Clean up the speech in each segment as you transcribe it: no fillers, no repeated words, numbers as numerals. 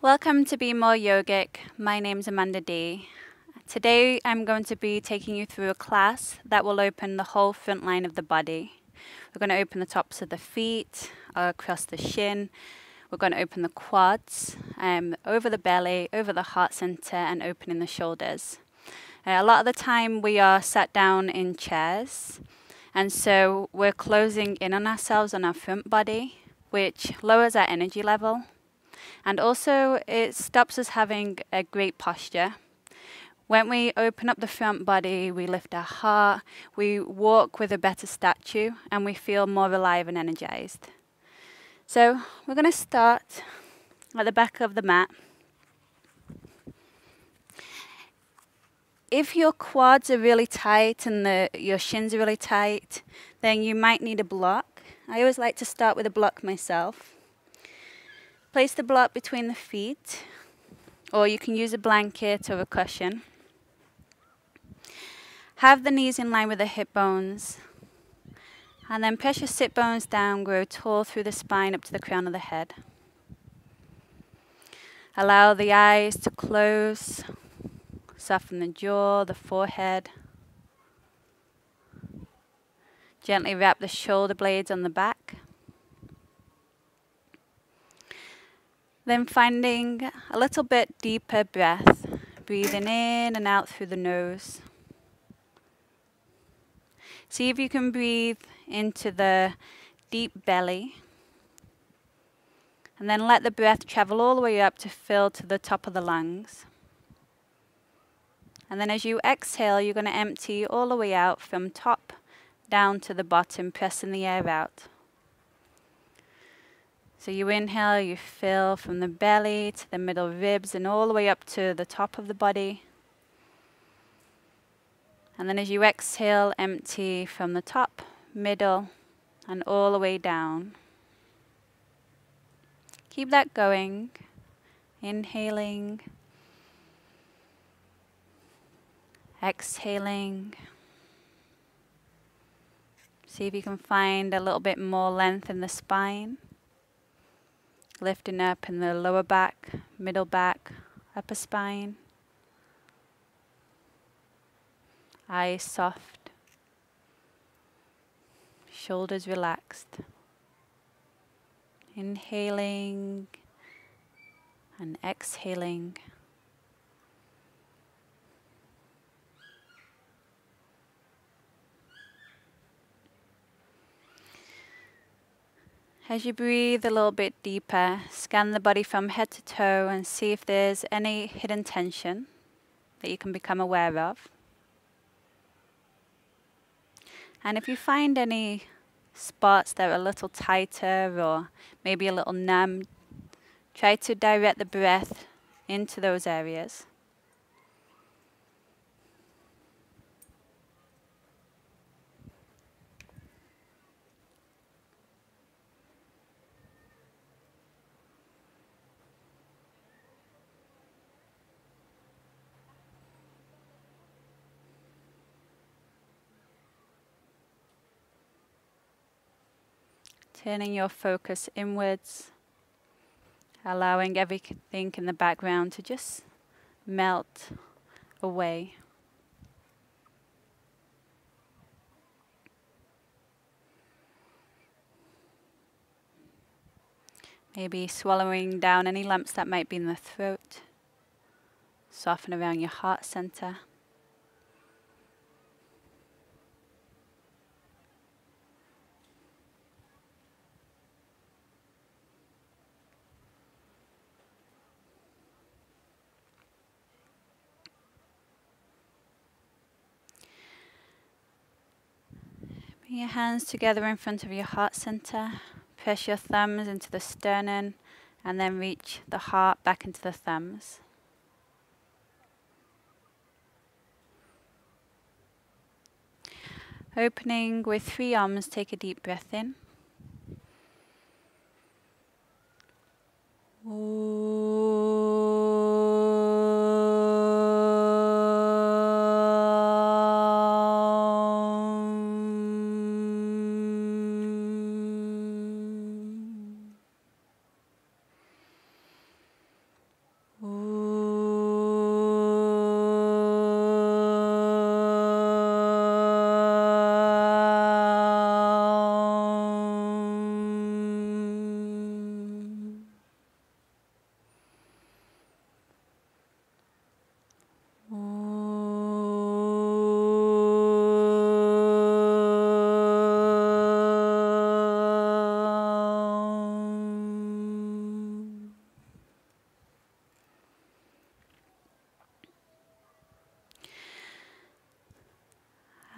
Welcome to Be More Yogic. My name's Amanda Dee. Today I'm going to be taking you through a class that will open the whole front line of the body. We're going to open the tops of the feet, across the shin. We're going to open the quads, over the belly, over the heart center, and opening the shoulders. A lot of the time we are sat down in chairs, and so we're closing in on ourselves on our front body, which lowers our energy level. And also, it stops us having a great posture. When we open up the front body, we lift our heart, we walk with a better stature, and we feel more alive and energized. So we're going to start at the back of the mat. If your quads are really tight and your shins are really tight, then you might need a block. I always like to start with a block myself. Place the block between the feet, or you can use a blanket or a cushion. Have the knees in line with the hip bones, and then press your sit bones down, grow tall through the spine up to the crown of the head. Allow the eyes to close, soften the jaw, the forehead. Gently wrap the shoulder blades on the back. Then finding a little bit deeper breath, breathing in and out through the nose. See if you can breathe into the deep belly. And then let the breath travel all the way up to fill to the top of the lungs. And then as you exhale, you're going to empty all the way out from top down to the bottom, pressing the air out. So you inhale, you fill from the belly to the middle ribs and all the way up to the top of the body. And then as you exhale, empty from the top, middle, and all the way down. Keep that going. Inhaling. Exhaling. See if you can find a little bit more length in the spine. Lifting up in the lower back, middle back, upper spine. Eyes soft. Shoulders relaxed. Inhaling and exhaling. As you breathe a little bit deeper, scan the body from head to toe and see if there's any hidden tension that you can become aware of. And if you find any spots that are a little tighter or maybe a little numb, try to direct the breath into those areas. Turning your focus inwards, allowing everything in the background to just melt away. Maybe swallowing down any lumps that might be in the throat. Soften around your heart center. Bring your hands together in front of your heart center. Press your thumbs into the sternum and then reach the heart back into the thumbs. Opening with 3 arms, take a deep breath in.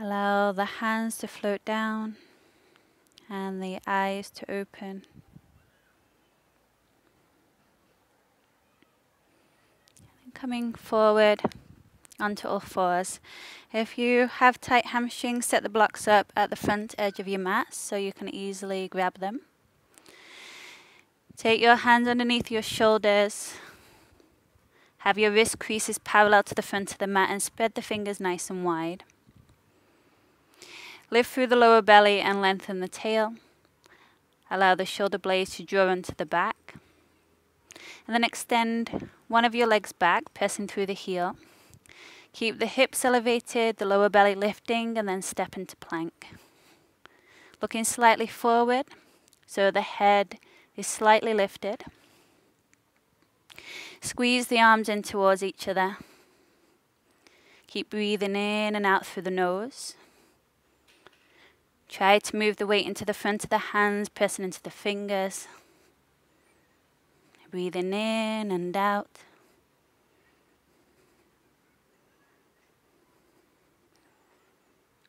Allow the hands to float down and the eyes to open. Coming forward onto all fours. If you have tight hamstrings, set the blocks up at the front edge of your mat so you can easily grab them. Take your hands underneath your shoulders. Have your wrist creases parallel to the front of the mat and spread the fingers nice and wide. Lift through the lower belly and lengthen the tail. Allow the shoulder blades to draw into the back. And then extend one of your legs back, pressing through the heel. Keep the hips elevated, the lower belly lifting, and then step into plank. Looking slightly forward, so the head is slightly lifted. Squeeze the arms in towards each other. Keep breathing in and out through the nose. Try to move the weight into the front of the hands, pressing into the fingers. Breathing in and out.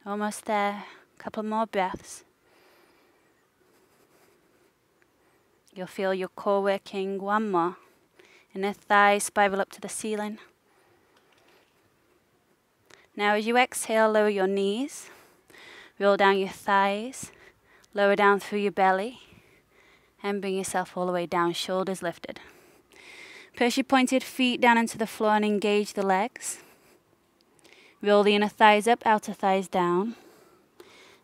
Almost there. A couple more breaths. You'll feel your core working. One more. Inner thighs spiral up to the ceiling. Now as you exhale, lower your knees. Roll down your thighs. Lower down through your belly. And bring yourself all the way down, shoulders lifted. Press your pointed feet down into the floor and engage the legs. Roll the inner thighs up, outer thighs down.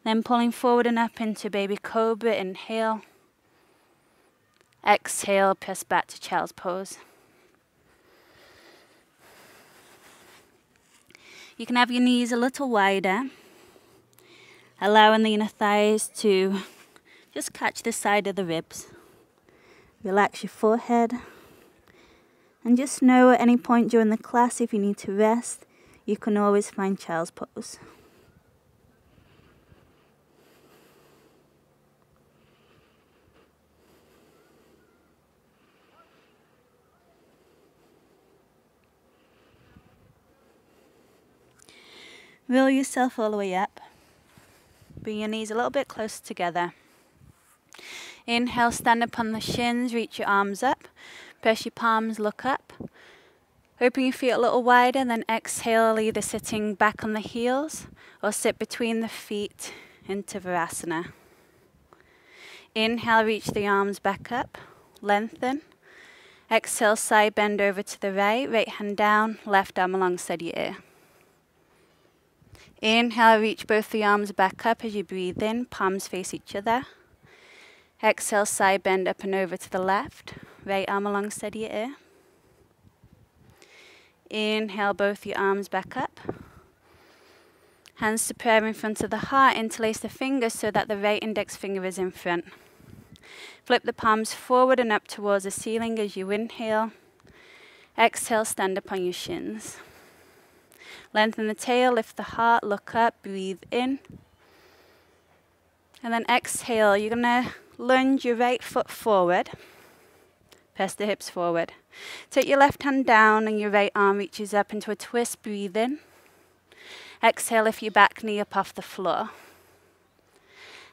Then pulling forward and up into baby cobra, inhale. Exhale, press back to child's pose. You can have your knees a little wider, allowing the inner thighs to just catch the side of the ribs. Relax your forehead. And just know at any point during the class, if you need to rest, you can always find child's pose. Roll yourself all the way up. Bring your knees a little bit closer together. Inhale, stand up on the shins, reach your arms up. Press your palms, look up. Open your feet a little wider, then exhale, either sitting back on the heels or sit between the feet into Virasana. Inhale, reach the arms back up, lengthen. Exhale, side bend over to the right hand down, left arm alongside your ear. Inhale, reach both the arms back up as you breathe in, palms face each other. Exhale, side bend up and over to the left, right arm alongside your ear. Inhale, both your arms back up. Hands to prayer in front of the heart, interlace the fingers so that the right index finger is in front. Flip the palms forward and up towards the ceiling as you inhale. Exhale, stand up on your shins. Lengthen the tail, lift the heart, look up, breathe in. And then exhale, you're going to lunge your right foot forward. Press the hips forward. Take your left hand down and your right arm reaches up into a twist, breathe in. Exhale, lift your back knee up off the floor.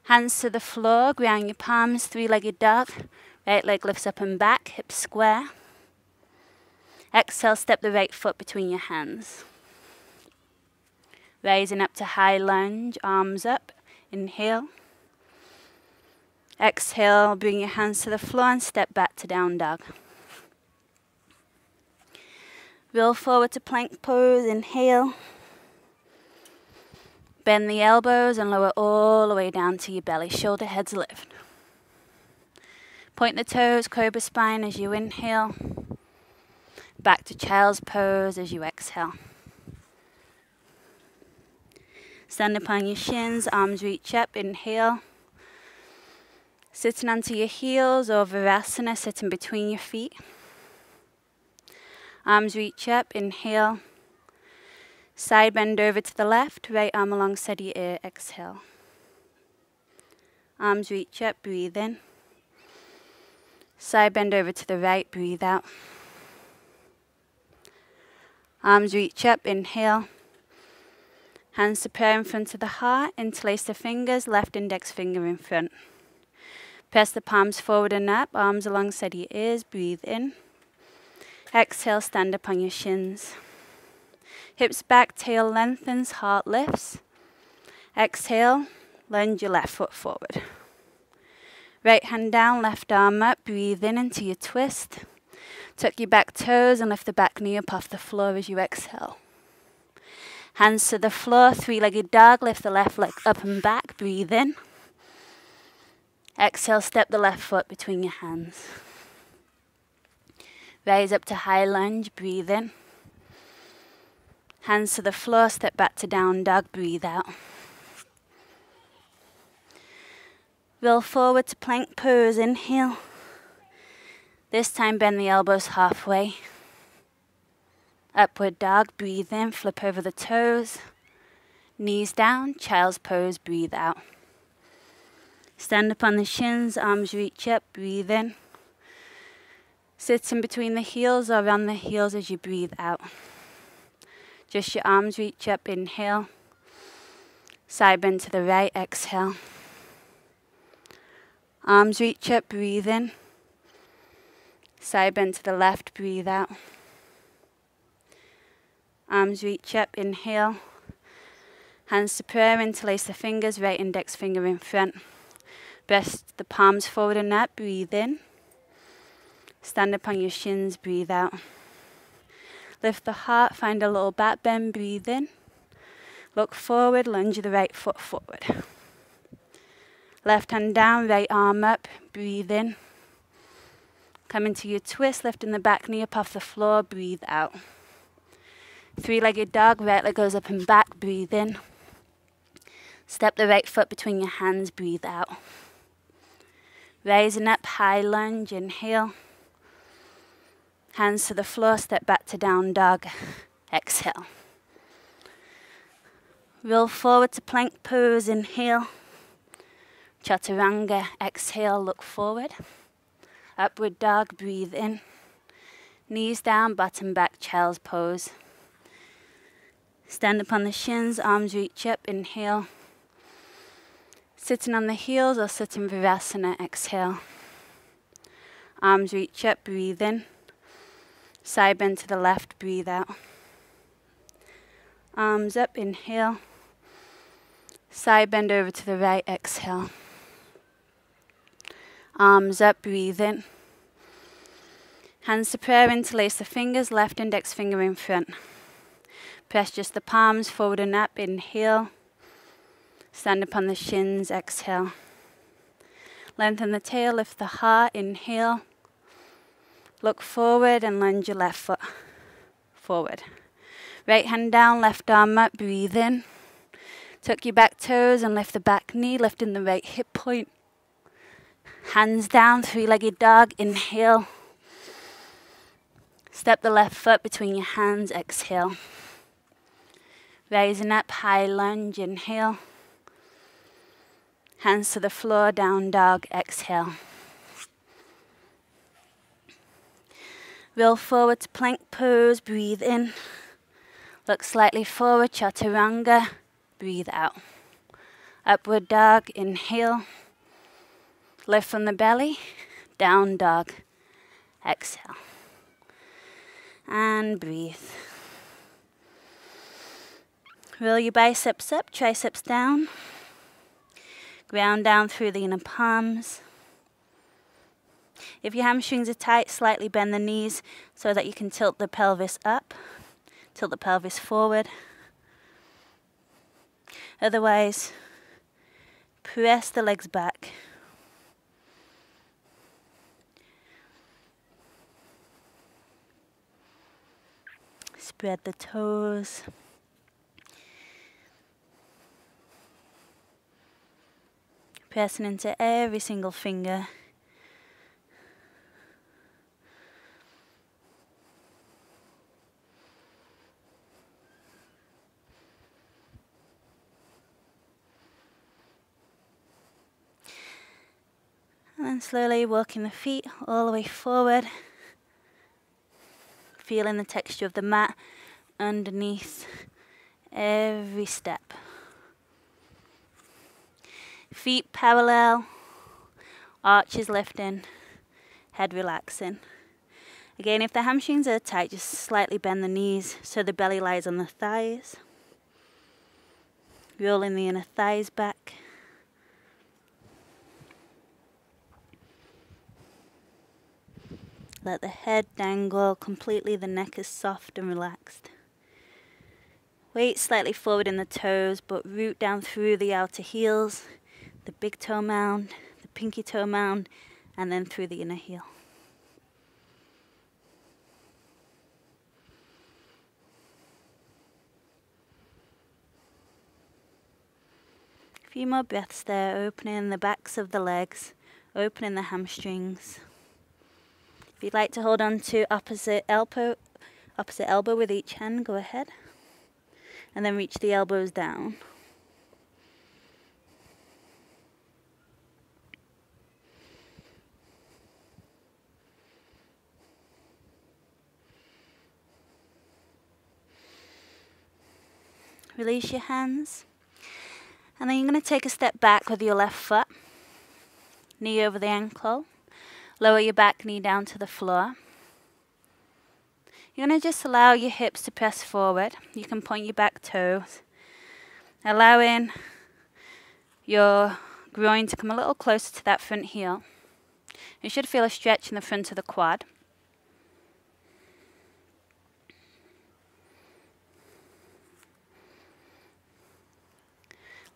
Hands to the floor, ground your palms, three-legged dog. Right leg lifts up and back, hips square. Exhale, step the right foot between your hands. Rising up to high lunge, arms up, inhale. Exhale, bring your hands to the floor and step back to down dog. Roll forward to plank pose, inhale. Bend the elbows and lower all the way down to your belly, shoulder heads lift. Point the toes, cobra spine as you inhale. Back to child's pose as you exhale. Stand upon your shins, arms reach up, inhale. Sitting onto your heels or Virasana, sitting between your feet. Arms reach up, inhale. Side bend over to the left, right arm alongside your ear, exhale. Arms reach up, breathe in. Side bend over to the right, breathe out. Arms reach up, inhale. Hands to prayer in front of the heart. Interlace the fingers, left index finger in front. Press the palms forward and up, arms alongside your ears. Breathe in. Exhale, stand up on your shins. Hips back, tail lengthens, heart lifts. Exhale, lunge your left foot forward. Right hand down, left arm up. Breathe in into your twist. Tuck your back toes and lift the back knee up off the floor as you exhale. Hands to the floor, three-legged dog. Lift the left leg up and back. Breathe in. Exhale, step the left foot between your hands. Rise up to high lunge. Breathe in. Hands to the floor, step back to down dog. Breathe out. Roll forward to plank pose. Inhale. This time bend the elbows halfway. Upward dog, breathe in, flip over the toes. Knees down, child's pose, breathe out. Stand up on the shins, arms reach up, breathe in. Sit in between the heels or on the heels as you breathe out. Just your arms reach up, inhale. Side bend to the right, exhale. Arms reach up, breathe in. Side bend to the left, breathe out. Arms reach up, inhale. Hands to prayer, interlace the fingers, right index finger in front. Press the palms forward and up, breathe in. Stand up on your shins, breathe out. Lift the heart, find a little back bend, breathe in. Look forward, lunge the right foot forward. Left hand down, right arm up, breathe in. Come into your twist, lifting the back knee up off the floor, breathe out. Three-legged dog, right leg goes up and back, breathe in. Step the right foot between your hands, breathe out. Rising up, high lunge, inhale. Hands to the floor, step back to down dog, exhale. Roll forward to plank pose, inhale. Chaturanga, exhale, look forward. Upward dog, breathe in. Knees down, bottom back, child's pose. Stand up on the shins, arms reach up, inhale. Sitting on the heels or sitting Virasana, exhale. Arms reach up, breathe in. Side bend to the left, breathe out. Arms up, inhale. Side bend over to the right, exhale. Arms up, breathe in. Hands to prayer, interlace the fingers, left index finger in front. Press just the palms forward and up, inhale. Stand up on the shins, exhale. Lengthen the tail, lift the heart, inhale. Look forward and lunge your left foot forward. Right hand down, left arm up, breathe in. Tuck your back toes and lift the back knee, lifting the right hip point. Hands down, three-legged dog, inhale. Step the left foot between your hands, exhale. Rising up, high lunge, inhale. Hands to the floor, down dog, exhale. Roll forward to plank pose, breathe in. Look slightly forward, chaturanga, breathe out. Upward dog, inhale. Lift from the belly, down dog, exhale. And breathe. Roll your biceps up, triceps down. Ground down through the inner palms. If your hamstrings are tight, slightly bend the knees so that you can tilt the pelvis up. Tilt the pelvis forward. Otherwise, press the legs back. Spread the toes. Pressing into every single finger. And then slowly walking the feet all the way forward. Feeling the texture of the mat underneath every step. Feet parallel, arches lifting, head relaxing. Again, if the hamstrings are tight, just slightly bend the knees so the belly lies on the thighs. Rolling the inner thighs back. Let the head dangle completely, the neck is soft and relaxed. Weight slightly forward in the toes, but root down through the outer heels, the big toe mound, the pinky toe mound, and then through the inner heel. A few more breaths there, opening the backs of the legs, opening the hamstrings. If you'd like to hold on to opposite elbow with each hand, go ahead. And then reach the elbows down. Release your hands. And then you're going to take a step back with your left foot. Knee over the ankle. Lower your back knee down to the floor. You're going to just allow your hips to press forward. You can point your back toes. Allowing your groin to come a little closer to that front heel. You should feel a stretch in the front of the quad.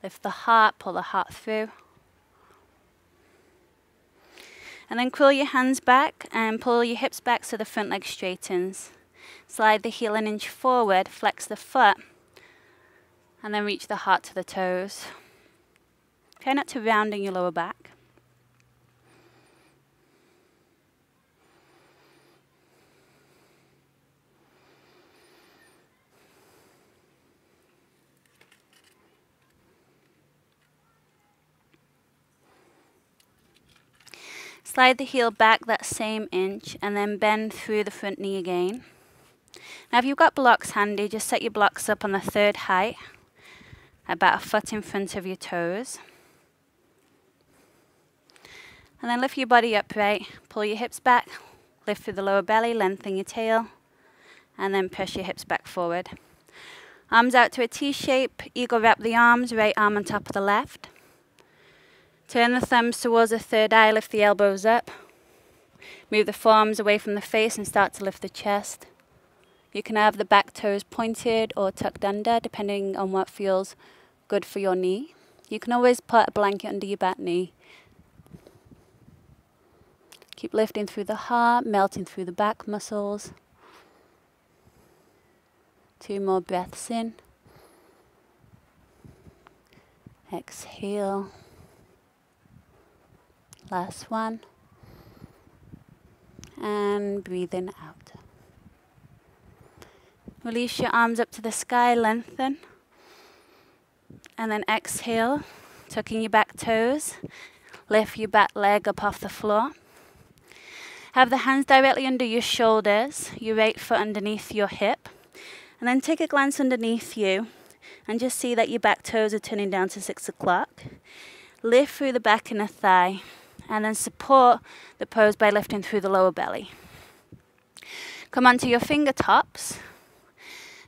Lift the heart, pull the heart through. And then curl your hands back and pull your hips back so the front leg straightens. Slide the heel an inch forward, flex the foot, and then reach the heart to the toes. Try not to round in your lower back. Slide the heel back that same inch and then bend through the front knee again. Now if you've got blocks handy, just set your blocks up on the third height, about a foot in front of your toes. And then lift your body upright, pull your hips back, lift through the lower belly, lengthen your tail, and then press your hips back forward. Arms out to a T shape, eagle wrap the arms, right arm on top of the left. Turn the thumbs towards the third eye, lift the elbows up. Move the forearms away from the face and start to lift the chest. You can have the back toes pointed or tucked under, depending on what feels good for your knee. You can always put a blanket under your back knee. Keep lifting through the heart, melting through the back muscles. 2 more breaths in. Exhale. Last one. And breathing out. Release your arms up to the sky, lengthen. And then exhale, tucking your back toes. Lift your back leg up off the floor. Have the hands directly under your shoulders, your right foot underneath your hip. And then take a glance underneath you and just see that your back toes are turning down to 6 o'clock. Lift through the back inner thigh. And then support the pose by lifting through the lower belly. Come onto your fingertips.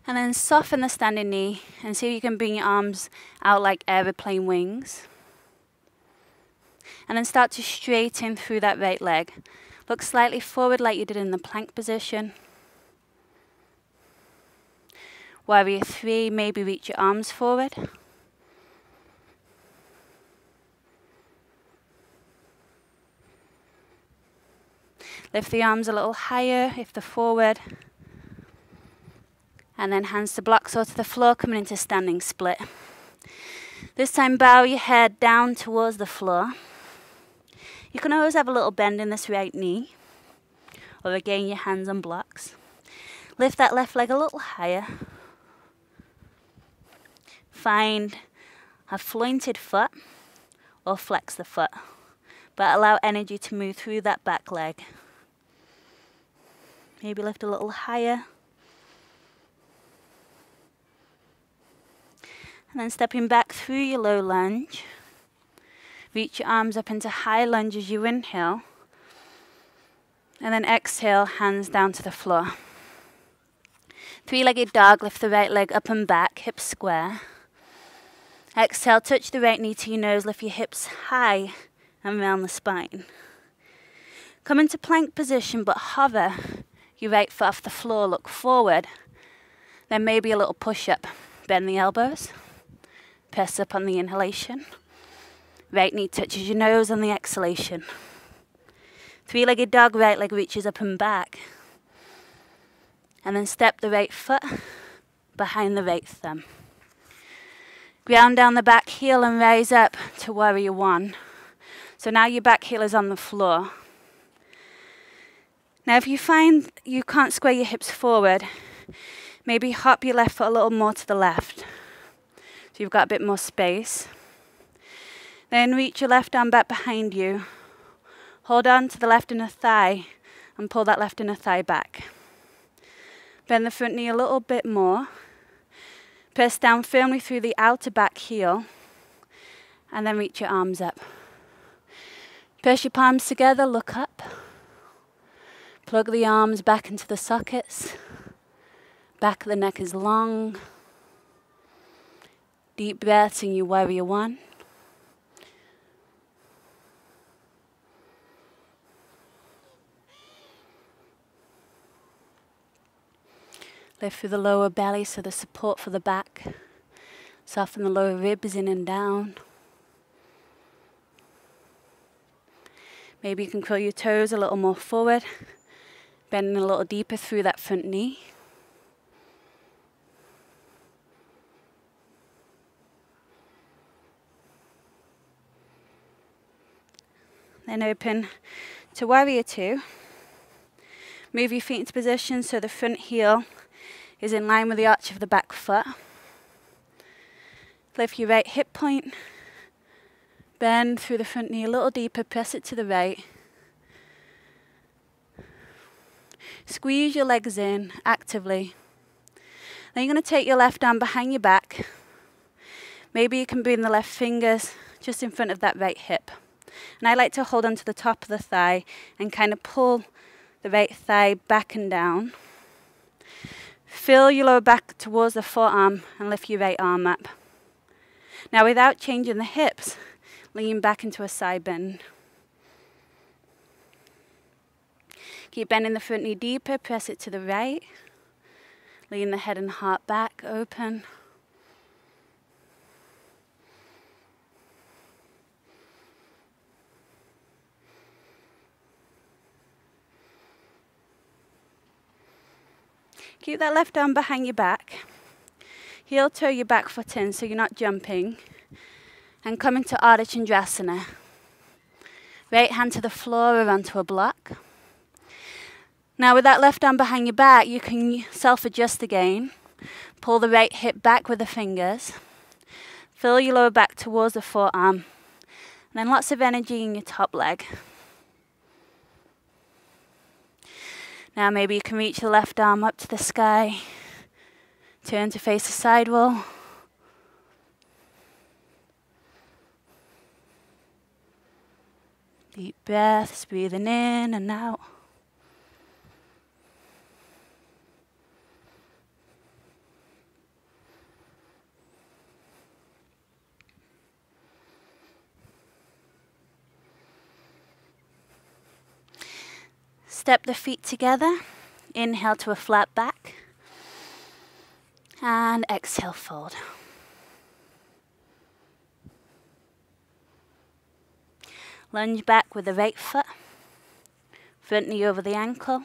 And then soften the standing knee. And see if you can bring your arms out like aeroplane wings. And then start to straighten through that right leg. Look slightly forward like you did in the plank position. Warrior 3, maybe reach your arms forward. Lift the arms a little higher if they're forward. And then hands to blocks or to the floor, coming into standing split. This time bow your head down towards the floor. You can always have a little bend in this right knee. Or again, your hands on blocks. Lift that left leg a little higher. Find a flointed foot or flex the foot. But allow energy to move through that back leg. Maybe lift a little higher. And then stepping back through your low lunge. Reach your arms up into high lunge as you inhale. And then exhale, hands down to the floor. Three-legged dog, lift the right leg up and back, hips square. Exhale, touch the right knee to your nose, lift your hips high and round the spine. Come into plank position, but hover your right foot off the floor, look forward. Then maybe a little push-up. Bend the elbows, press up on the inhalation. Right knee touches your nose on the exhalation. Three-legged dog, right leg reaches up and back. And then step the right foot behind the right thumb. Ground down the back heel and rise up to warrior one. So now your back heel is on the floor. Now if you find you can't square your hips forward, maybe hop your left foot a little more to the left. So you've got a bit more space. Then reach your left arm back behind you. Hold on to the left inner thigh and pull that left inner thigh back. Bend the front knee a little bit more. Press down firmly through the outer back heel. And then reach your arms up. Press your palms together, look up. Plug the arms back into the sockets. Back of the neck is long. Deep breaths in your warrior one. Lift through the lower belly so the support for the back. Soften the lower ribs in and down. Maybe you can curl your toes a little more forward. Bending a little deeper through that front knee. Then open to warrior two. Move your feet into position so the front heel is in line with the arch of the back foot. Lift your right hip point. Bend through the front knee a little deeper, press it to the right. Squeeze your legs in actively. Then you're going to take your left arm behind your back. Maybe you can bring the left fingers just in front of that right hip. And I like to hold onto the top of the thigh and kind of pull the right thigh back and down. Fill your lower back towards the forearm and lift your right arm up. Now without changing the hips, lean back into a side bend. Keep bending the front knee deeper, press it to the right. Lean the head and heart back, open. Keep that left arm behind your back. Heel toe your back foot in so you're not jumping. And come into Ardha Chandrasana. Right hand to the floor or onto a block. Now with that left arm behind your back, you can self-adjust again. Pull the right hip back with the fingers. Fill your lower back towards the forearm. And then lots of energy in your top leg. Now maybe you can reach the left arm up to the sky. Turn to face the side wall. Deep breaths, breathing in and out. Step the feet together. Inhale to a flat back. And exhale, fold. Lunge back with the right foot. Front knee over the ankle.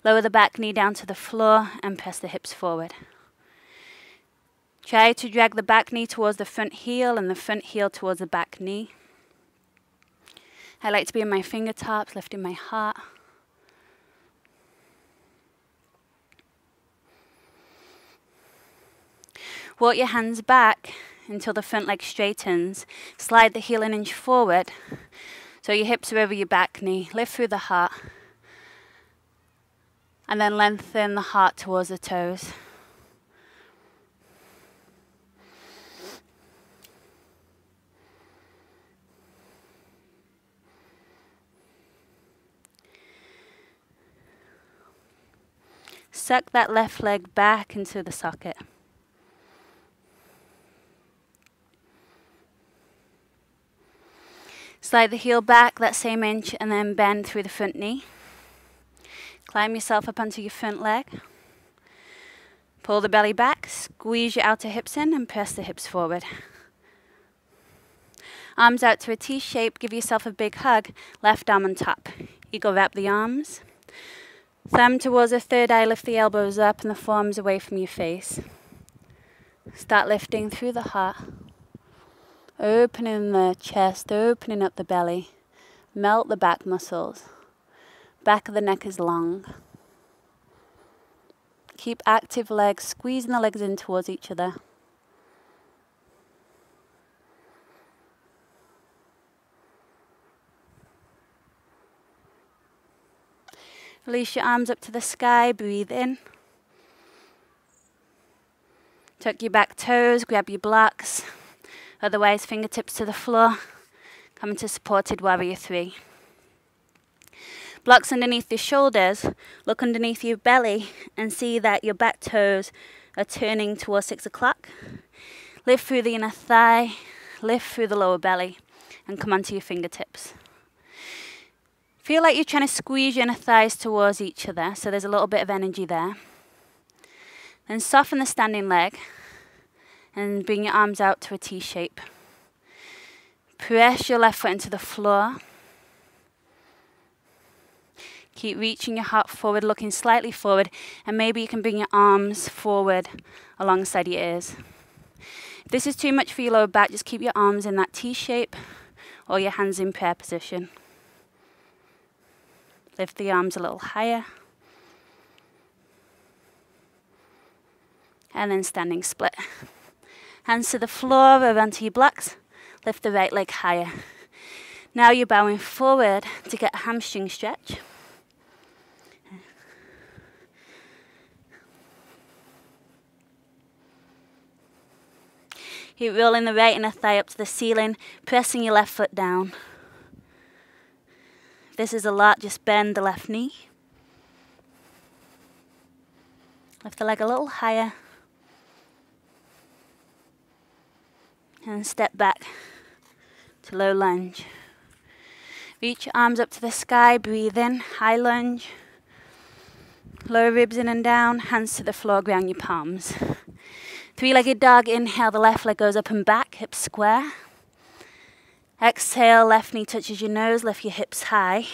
Lower the back knee down to the floor and press the hips forward. Try to drag the back knee towards the front heel and the front heel towards the back knee. I like to be in my fingertips, lifting my heart. Walk your hands back until the front leg straightens. Slide the heel an inch forward so your hips are over your back knee. Lift through the heart. And then lengthen the heart towards the toes. Suck that left leg back into the socket. Slide the heel back that same inch and then bend through the front knee. Climb yourself up onto your front leg. Pull the belly back, squeeze your outer hips in and press the hips forward. Arms out to a T shape, give yourself a big hug, left arm on top. Eagle wrap the arms. Thumb towards the third eye, lift the elbows up and the forearms away from your face. Start lifting through the heart. Opening the chest, opening up the belly. Melt the back muscles. Back of the neck is long. Keep active legs, squeezing the legs in towards each other. Release your arms up to the sky, breathe in. Tuck your back toes, grab your blocks. Otherwise, fingertips to the floor. Come into supported warrior 3. Blocks underneath your shoulders. Look underneath your belly and see that your back toes are turning towards 6 o'clock. Lift through the inner thigh, lift through the lower belly, and come onto your fingertips. Feel like you're trying to squeeze your inner thighs towards each other, so there's a little bit of energy there. Then soften the standing leg and bring your arms out to a T shape. Press your left foot into the floor. Keep reaching your heart forward, looking slightly forward, and maybe you can bring your arms forward alongside your ears. If this is too much for your lower back, just keep your arms in that T shape or your hands in prayer position. Lift the arms a little higher. And then standing split. Hands to the floor or onto your blocks. Lift the right leg higher. Now you're bowing forward to get a hamstring stretch. Keep rolling the right inner thigh up to the ceiling, pressing your left foot down. If this is a lot, just bend the left knee. Lift the leg a little higher. And step back to low lunge. Reach your arms up to the sky, breathe in, high lunge. Lower ribs in and down, hands to the floor, ground your palms. Three-legged dog, inhale, the left leg goes up and back, hips square. Exhale, left knee touches your nose, lift your hips high.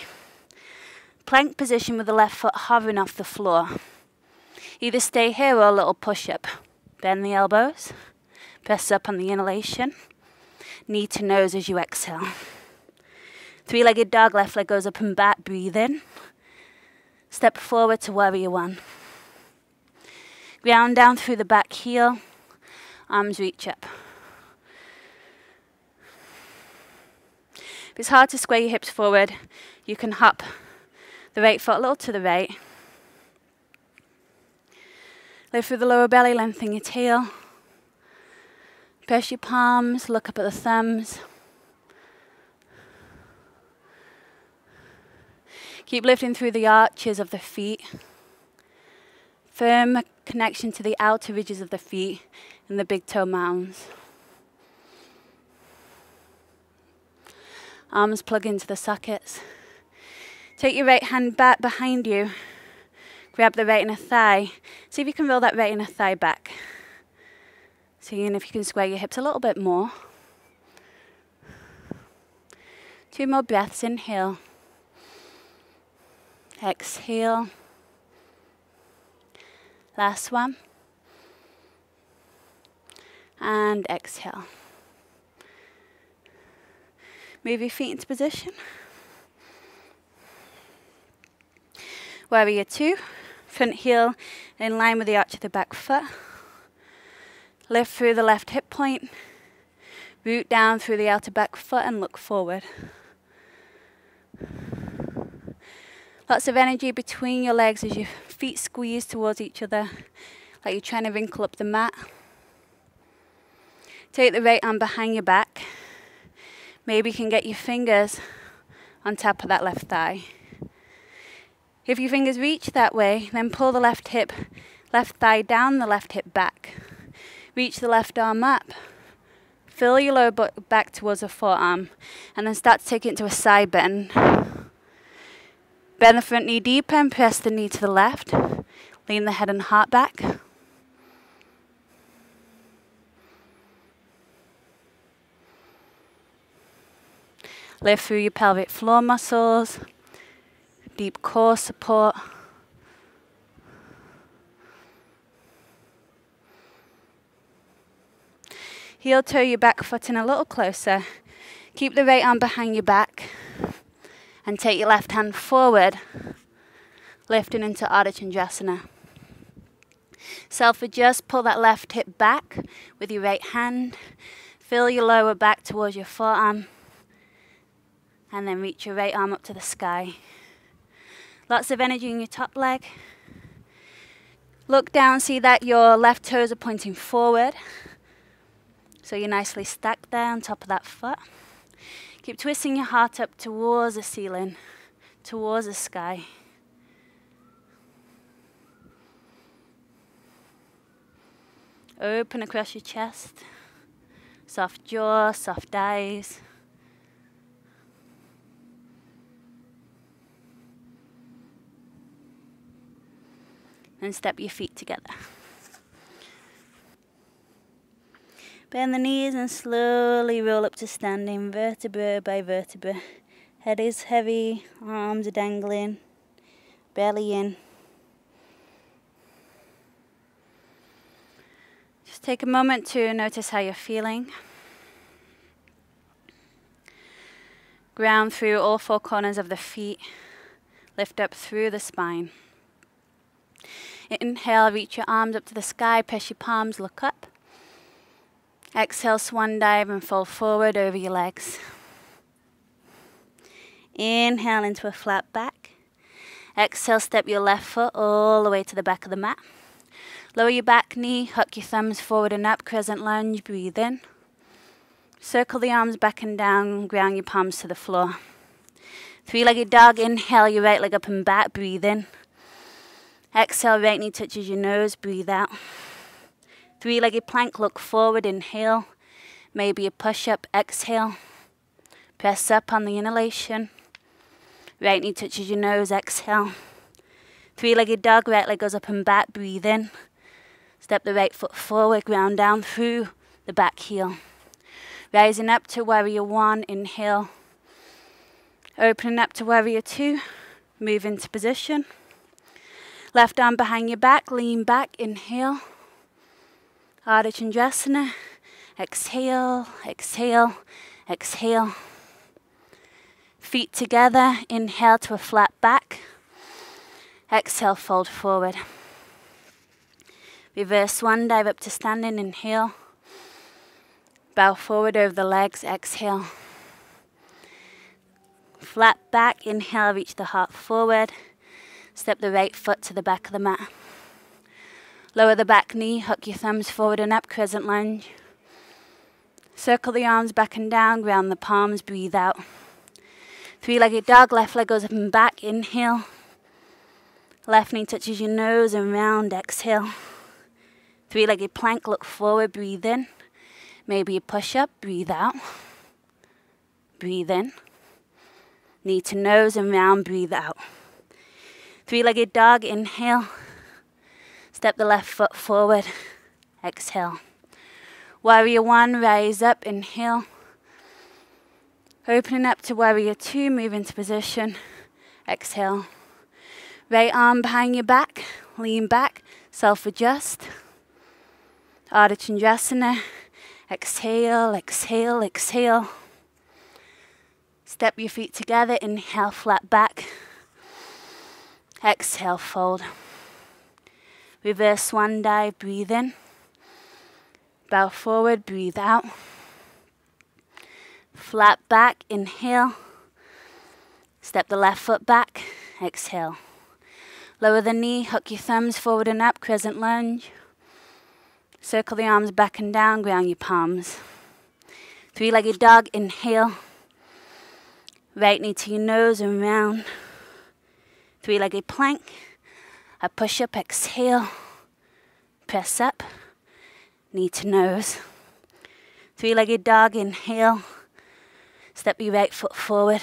Plank position with the left foot hovering off the floor. Either stay here or a little push-up. Bend the elbows, press up on the inhalation, knee to nose as you exhale. Three-legged dog, left leg goes up and back, breathe in. Step forward to warrior 1. Ground down through the back heel, arms reach up. If it's hard to square your hips forward, you can hop the right foot a little to the right. Lift through the lower belly, lengthen your tail. Press your palms, look up at the thumbs. Keep lifting through the arches of the feet. Firm connection to the outer ridges of the feet and the big toe mounds. Arms plug into the sockets. Take your right hand back behind you. Grab the right inner thigh. See if you can roll that right inner thigh back. Seeing if you can square your hips a little bit more. 2 more breaths, inhale. Exhale. Last one. And exhale. Move your feet into position. Warrior 2. Front heel in line with the arch of the back foot. Lift through the left hip point. Root down through the outer back foot and look forward. Lots of energy between your legs as your feet squeeze towards each other, like you're trying to wrinkle up the mat. Take the right arm behind your back. Maybe you can get your fingers on top of that left thigh. If your fingers reach that way, then pull the left thigh down, the left hip back. Reach the left arm up. Fill your lower back towards the forearm, and then start to take it into a side bend. Bend the front knee deeper and press the knee to the left. Lean the head and heart back. Lift through your pelvic floor muscles. Deep core support. Heel toe your back foot in a little closer. Keep the right arm behind your back. And take your left hand forward, lifting into Ardha Chandrasana. Self-adjust, pull that left hip back with your right hand. Fill your lower back towards your forearm. And then reach your right arm up to the sky. Lots of energy in your top leg. Look down, see that your left toes are pointing forward. So you're nicely stacked there on top of that foot. Keep twisting your heart up towards the ceiling, towards the sky. Open across your chest. Soft jaw, soft eyes. And step your feet together. Bend the knees and slowly roll up to standing, vertebra by vertebra. Head is heavy, arms are dangling, belly in. Just take a moment to notice how you're feeling. Ground through all four corners of the feet. Lift up through the spine. Inhale, reach your arms up to the sky, press your palms, look up. Exhale, swan dive and fold forward over your legs. Inhale into a flat back. Exhale, step your left foot all the way to the back of the mat. Lower your back knee, hook your thumbs forward and up, crescent lunge, breathe in. Circle the arms back and down, ground your palms to the floor. Three-legged dog, inhale your right leg up and back, breathe in. Exhale, right knee touches your nose, breathe out. Three-legged plank, look forward, inhale. Maybe a push-up, exhale. Press up on the inhalation. Right knee touches your nose, exhale. Three-legged dog, right leg goes up and back, breathe in. Step the right foot forward, ground down through the back heel. Rising up to warrior one, inhale. Opening up to warrior two, move into position. Left arm behind your back, lean back, inhale. Ardha Chandrasana, exhale, exhale, exhale. Feet together, inhale to a flat back. Exhale, fold forward. Reverse swan dive up to standing, inhale. Bow forward over the legs, exhale. Flat back, inhale, reach the heart forward. Step the right foot to the back of the mat. Lower the back knee, hook your thumbs forward and up, crescent lunge. Circle the arms back and down, ground the palms, breathe out. Three-legged dog, left leg goes up and back, inhale. Left knee touches your nose and round, exhale. Three-legged plank, look forward, breathe in. Maybe a push-up, breathe out. Breathe in. Knee to nose and round, breathe out. Three-legged dog, inhale. Step the left foot forward, exhale. Warrior one, rise up, inhale. Opening up to warrior two, move into position, exhale. Right arm behind your back, lean back, self-adjust. Ardha Chandrasana, exhale, exhale, exhale. Step your feet together, inhale, flat back. Exhale, fold. Reverse swan dive, breathe in. Bow forward, breathe out. Flat back, inhale. Step the left foot back, exhale. Lower the knee, hook your thumbs forward and up, crescent lunge. Circle the arms back and down, ground your palms. Three-legged dog, inhale. Right knee to your nose and round. Three-legged plank. A push-up, exhale. Press up. Knee to nose. Three-legged dog, inhale. Step your right foot forward.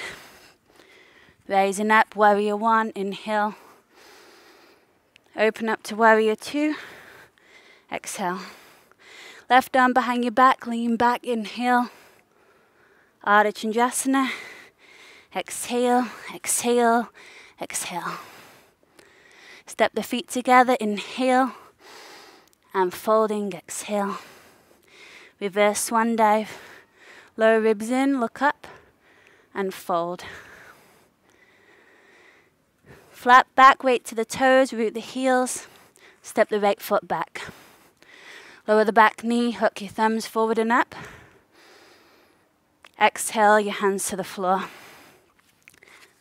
Rising up, warrior one, inhale. Open up to warrior two. Exhale. Left arm behind your back, lean back, inhale. Ardha Chandrasana. Exhale, exhale, exhale. Step the feet together, inhale. And folding, exhale. Reverse swan dive. Lower ribs in, look up, and fold. Flat back, weight to the toes, root the heels. Step the right foot back. Lower the back knee, hook your thumbs forward and up. Exhale, your hands to the floor.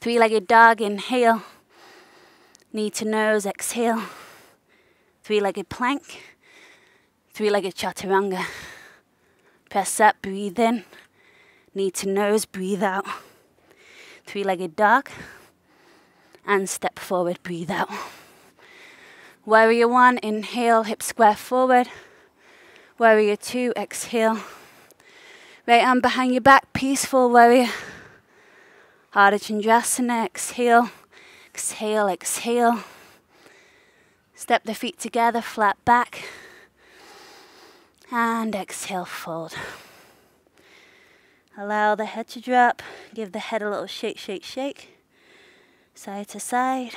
Three-legged dog, inhale. Knee to nose, exhale. Three-legged plank. Three-legged chaturanga. Press up, breathe in. Knee to nose, breathe out. Three-legged dog. And step forward, breathe out. Warrior one, inhale, hips square forward. Warrior two, exhale. Right arm behind your back, peaceful warrior. Ardha Chandrasana, exhale. Exhale, exhale. Step the feet together, flat back. And exhale, fold. Allow the head to drop. Give the head a little shake, shake, shake. Side to side.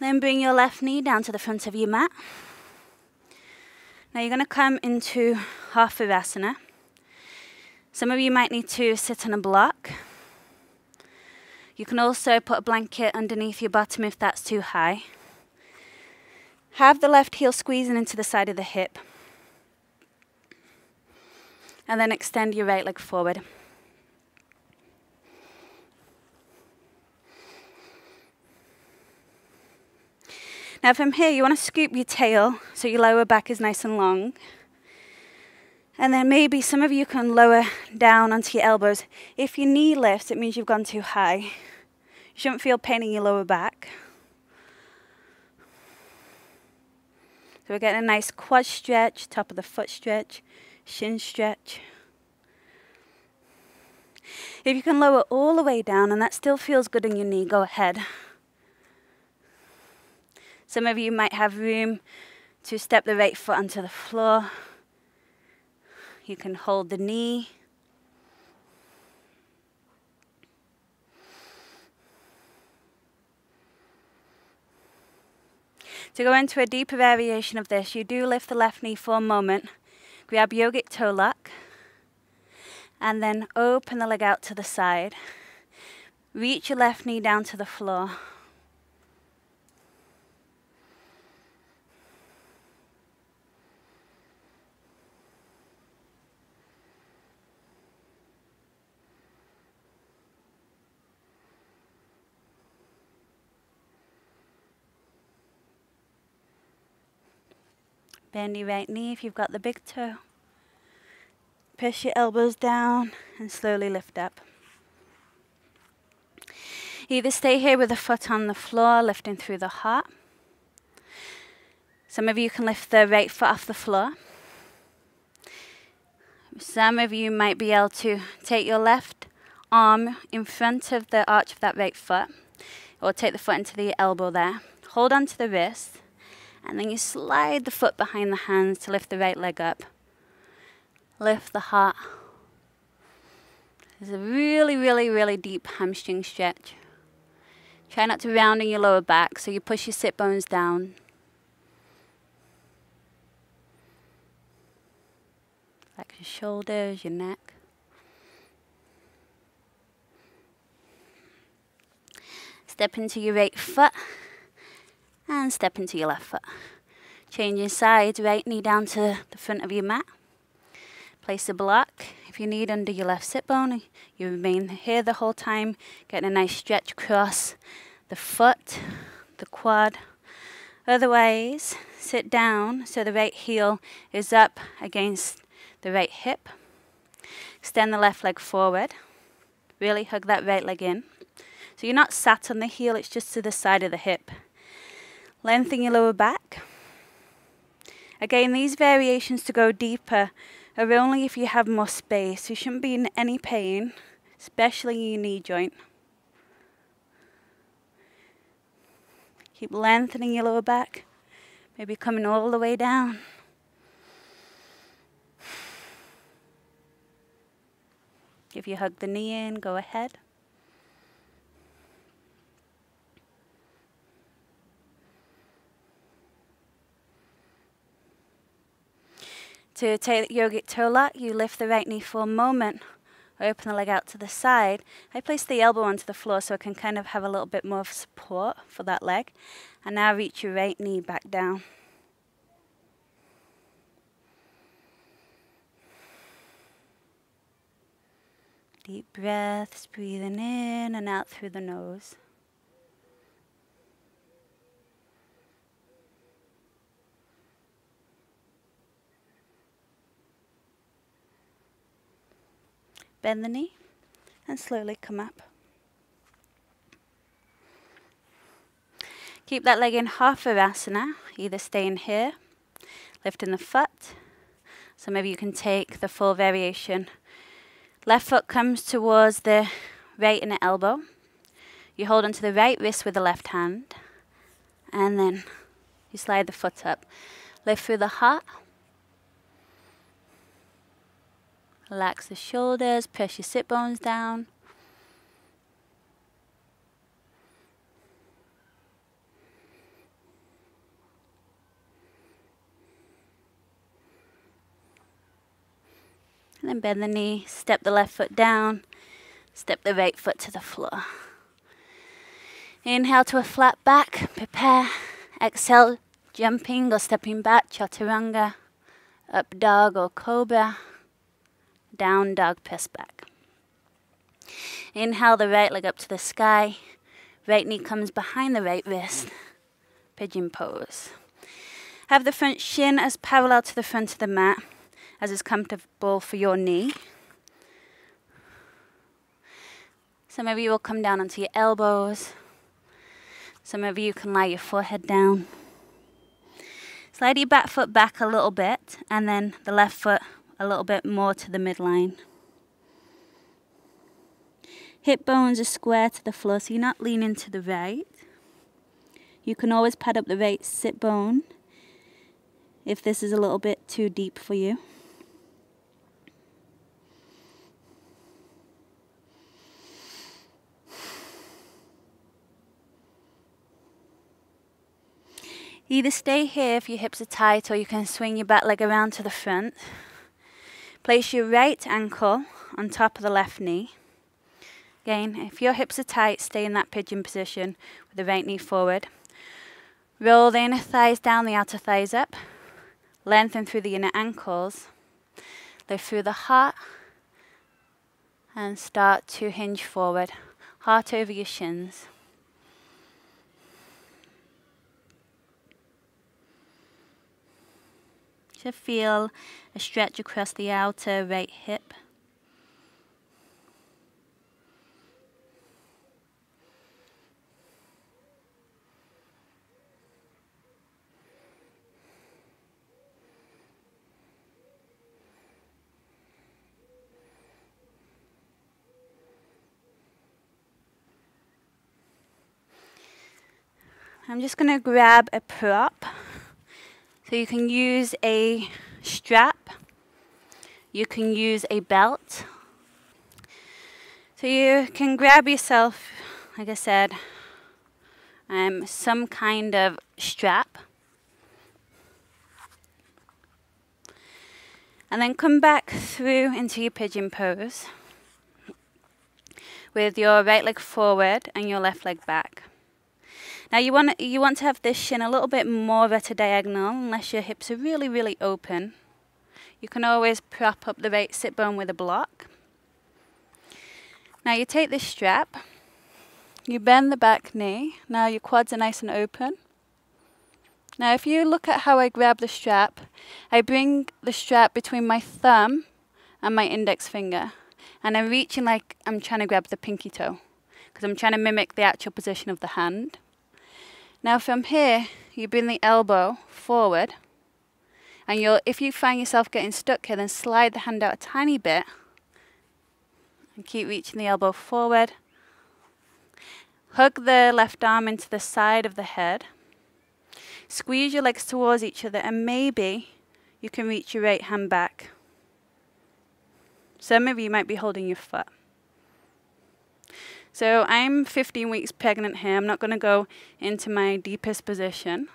Then bring your left knee down to the front of your mat. Now you're going to come into half Virasana. Some of you might need to sit on a block. You can also put a blanket underneath your bottom if that's too high. Have the left heel squeezing into the side of the hip. And then extend your right leg forward. Now from here, you want to scoop your tail so your lower back is nice and long. And then maybe some of you can lower down onto your elbows. If your knee lifts, it means you've gone too high. You shouldn't feel pain in your lower back. So we're getting a nice quad stretch, top of the foot stretch, shin stretch. If you can lower all the way down and that still feels good in your knee, go ahead. Some of you might have room to step the right foot onto the floor. You can hold the knee. To go into a deeper variation of this, you do lift the left knee for a moment, grab yogic toe lock, and then open the leg out to the side. Reach your left knee down to the floor. Bend your right knee if you've got the big toe. Press your elbows down and slowly lift up. Either stay here with the foot on the floor, lifting through the heart. Some of you can lift the right foot off the floor. Some of you might be able to take your left arm in front of the arch of that right foot, or take the foot into the elbow there. Hold on to the wrist, and then you slide the foot behind the hands to lift the right leg up. Lift the heart. There's a really, really, really deep hamstring stretch. Try not to round in your lower back, so you push your sit bones down. Like your shoulders, your neck. Step into your right foot and step into your left foot. Changing sides, right knee down to the front of your mat. Place a block, if you need, under your left sit bone. You remain here the whole time, getting a nice stretch across the foot, the quad. Otherwise, sit down so the right heel is up against the right hip. Extend the left leg forward. Really hug that right leg in. So you're not sat on the heel, it's just to the side of the hip. Lengthen your lower back. Again, these variations to go deeper are only if you have more space. You shouldn't be in any pain, especially in your knee joint. Keep lengthening your lower back, maybe coming all the way down. If you hug the knee in, go ahead. To take the yogic toe lock, you lift the right knee for a moment. Open the leg out to the side. I place the elbow onto the floor so I can kind of have a little bit more of support for that leg. And now reach your right knee back down. Deep breaths, breathing in and out through the nose. Bend the knee and slowly come up. Keep that leg in Half-Virasana, either staying here, lifting the foot. So maybe you can take the full variation. Left foot comes towards the right inner elbow. You hold onto the right wrist with the left hand. And then you slide the foot up. Lift through the heart. Relax the shoulders, press your sit bones down. And then bend the knee, step the left foot down, step the right foot to the floor. Inhale to a flat back, prepare. Exhale, jumping or stepping back, chaturanga, up dog or cobra. Down dog, press back. Inhale the right leg up to the sky. Right knee comes behind the right wrist. Pigeon pose. Have the front shin as parallel to the front of the mat as is comfortable for your knee. Some of you will come down onto your elbows. Some of you can lie your forehead down. Slide your back foot back a little bit and then the left foot a little bit more to the midline. Hip bones are square to the floor, so you're not leaning to the right. You can always pad up the right sit bone if this is a little bit too deep for you. Either stay here if your hips are tight or you can swing your back leg around to the front. Place your right ankle on top of the left knee. Again, if your hips are tight, stay in that pigeon position with the right knee forward. Roll the inner thighs down, the outer thighs up. Lengthen through the inner ankles. Lift through the heart. And start to hinge forward. Heart over your shins. Should feel a stretch across the outer right hip. I'm just going to grab a prop. So you can use a strap, you can use a belt. So you can grab yourself, like I said, some kind of strap. And then come back through into your pigeon pose with your right leg forward and your left leg back. Now you want to have this shin a little bit more at a diagonal unless your hips are really, really open. You can always prop up the right sit bone with a block. Now you take this strap, you bend the back knee. Now your quads are nice and open. Now if you look at how I grab the strap, I bring the strap between my thumb and my index finger. And I'm reaching like I'm trying to grab the pinky toe, because I'm trying to mimic the actual position of the hand. Now from here, you bring the elbow forward, and if you find yourself getting stuck here, then slide the hand out a tiny bit, and keep reaching the elbow forward. Hug the left arm into the side of the head. Squeeze your legs towards each other, and maybe you can reach your right hand back. Some of you might be holding your foot. So I'm 15 weeks pregnant here. I'm not going to go into my deepest position,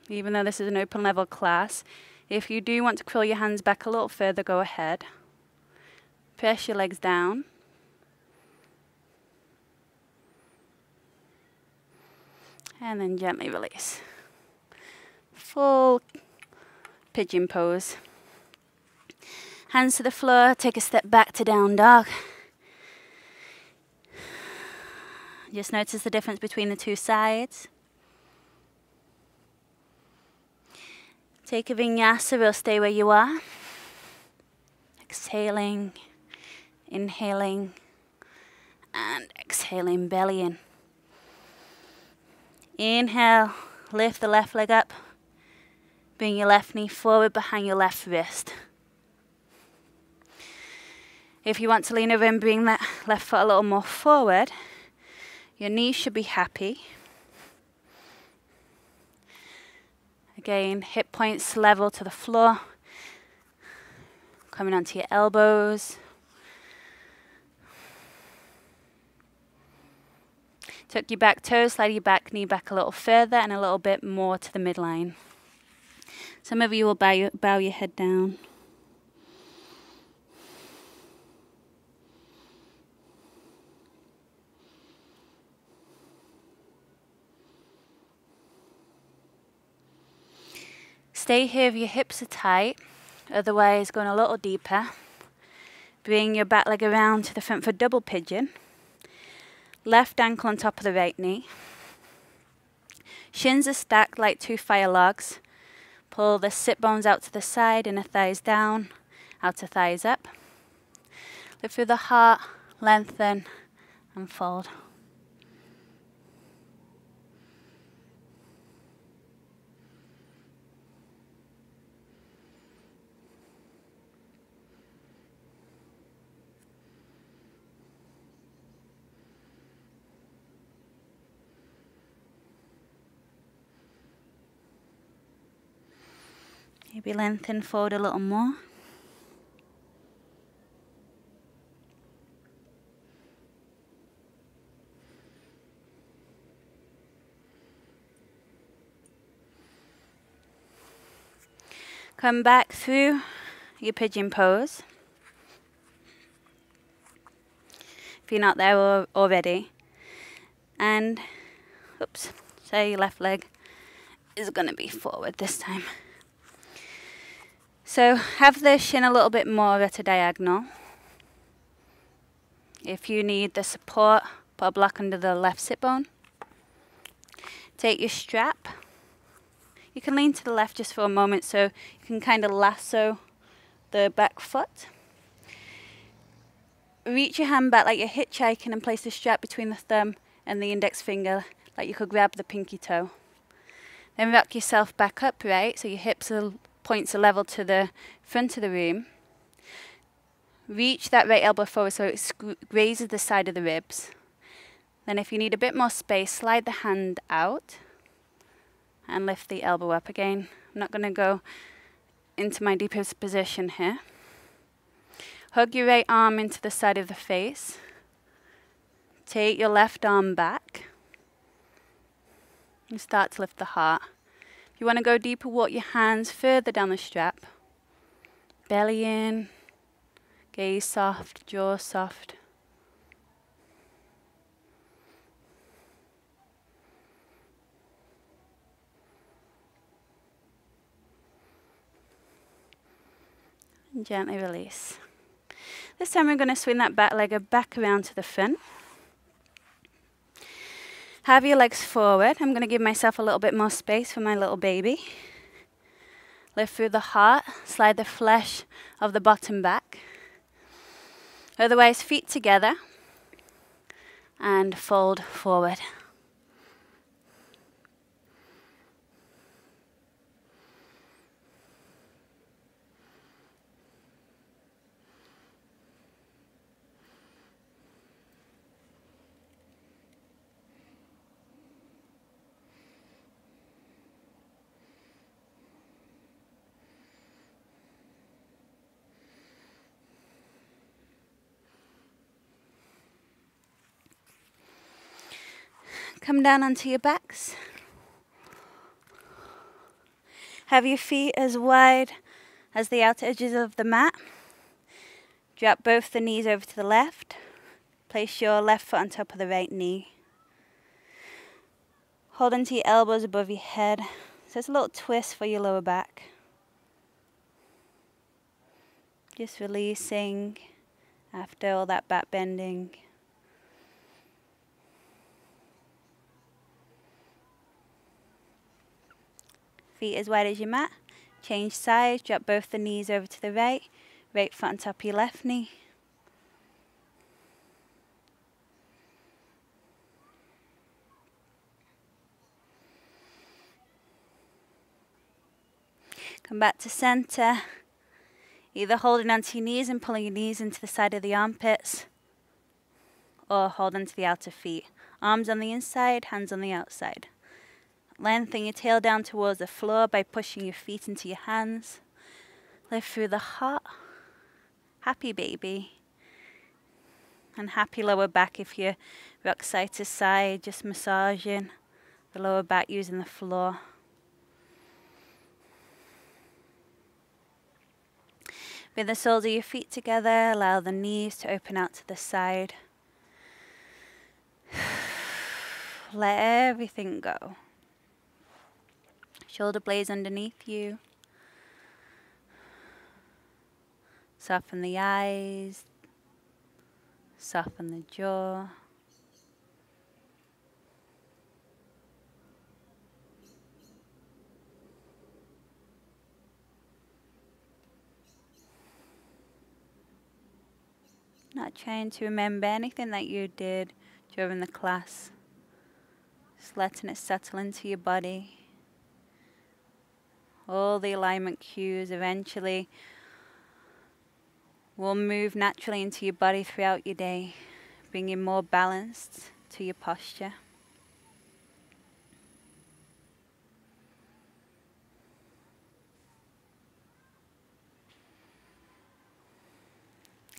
even though this is an open level class. If you do want to curl your hands back a little further, go ahead. Press your legs down. And then gently release. Full pigeon pose. Hands to the floor, take a step back to down dog. Just notice the difference between the two sides. Take a vinyasa, we'll stay where you are. Exhaling, inhaling, and exhaling, belly in. Inhale, lift the left leg up. Bring your left knee forward behind your left wrist. If you want to lean over and bring that left foot a little more forward, your knees should be happy. Again, hip points level to the floor. Coming onto your elbows. Tuck your back toes, slide your back knee back a little further and a little bit more to the midline. Some of you will bow your head down. Stay here if your hips are tight, otherwise going a little deeper. Bring your back leg around to the front for double pigeon. Left ankle on top of the right knee. Shins are stacked like two fire logs. Pull the sit bones out to the side, inner thighs down, outer thighs up. Lift through the heart, lengthen, and fold. Maybe lengthen forward a little more. Come back through your pigeon pose. If you're not there already. And, oops, so your left leg is going to be forward this time. So have the shin a little bit more at a diagonal. If you need the support, put a block under the left sit bone. Take your strap. You can lean to the left just for a moment so you can kind of lasso the back foot. Reach your hand back like you're hitchhiking and place the strap between the thumb and the index finger like you could grab the pinky toe. Then rock yourself back upright so your hips points are level to the front of the room. Reach that right elbow forward so it grazes the side of the ribs. Then if you need a bit more space, slide the hand out and lift the elbow up again. I'm not going to go into my deepest position here. Hug your right arm into the side of the face. Take your left arm back and start to lift the heart. If you want to go deeper, walk your hands further down the strap. Belly in, gaze soft, jaw soft. And gently release. This time we're going to swing that back leg back around to the front. Have your legs forward. I'm going to give myself a little bit more space for my little baby. Lift through the heart, slide the flesh of the bottom back. Otherwise, feet together and fold forward. Come down onto your backs. Have your feet as wide as the outer edges of the mat. Drop both the knees over to the left. Place your left foot on top of the right knee. Hold onto your elbows above your head. So it's a little twist for your lower back. Just releasing after all that back bending. Feet as wide as your mat. Change sides, drop both the knees over to the right. Right foot on top of your left knee. Come back to center. Either holding onto your knees and pulling your knees into the side of the armpits, or hold onto the outer feet. Arms on the inside, hands on the outside. Lengthen your tail down towards the floor by pushing your feet into your hands. Lift through the heart. Happy baby. And happy lower back if you rock side to side, just massaging the lower back using the floor. Bring the soles of your feet together, allow the knees to open out to the side. Let everything go. Shoulder blades underneath you. Soften the eyes. Soften the jaw. Not trying to remember anything that you did during the class. Just letting it settle into your body. All the alignment cues eventually will move naturally into your body throughout your day, bringing more balance to your posture.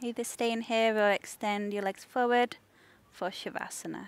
Either stay in here or extend your legs forward for Shavasana.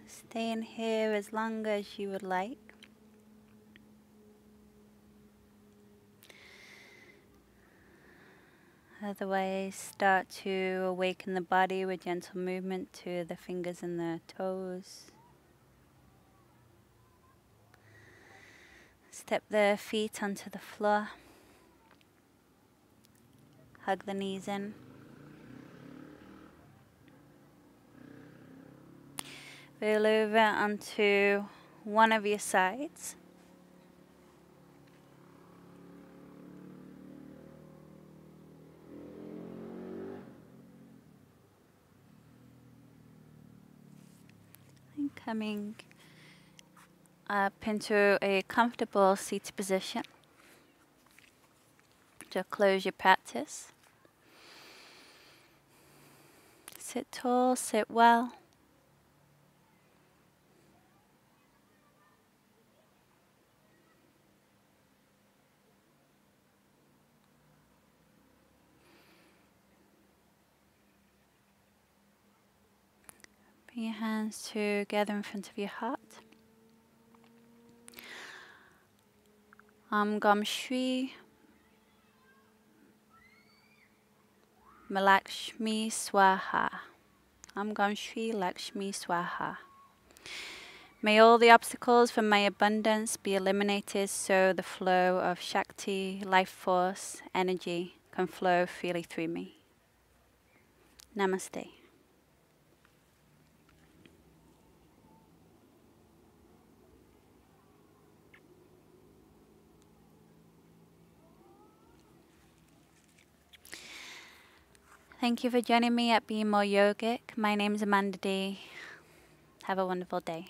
Stay in here as long as you would like. Otherwise, start to awaken the body with gentle movement to the fingers and the toes. Step the feet onto the floor. Hug the knees in. Roll over onto one of your sides. And coming up into a comfortable seated position. To close your practice. Sit tall, sit well. Bring your hands together in front of your heart. Gam Shri Malakshmi Swaha. Gam Shri Lakshmi Swaha. May all the obstacles for my abundance be eliminated so the flow of Shakti, life force, energy can flow freely through me. Namaste. Thank you for joining me at Be More Yogic. My name is Amanda Dee. Have a wonderful day.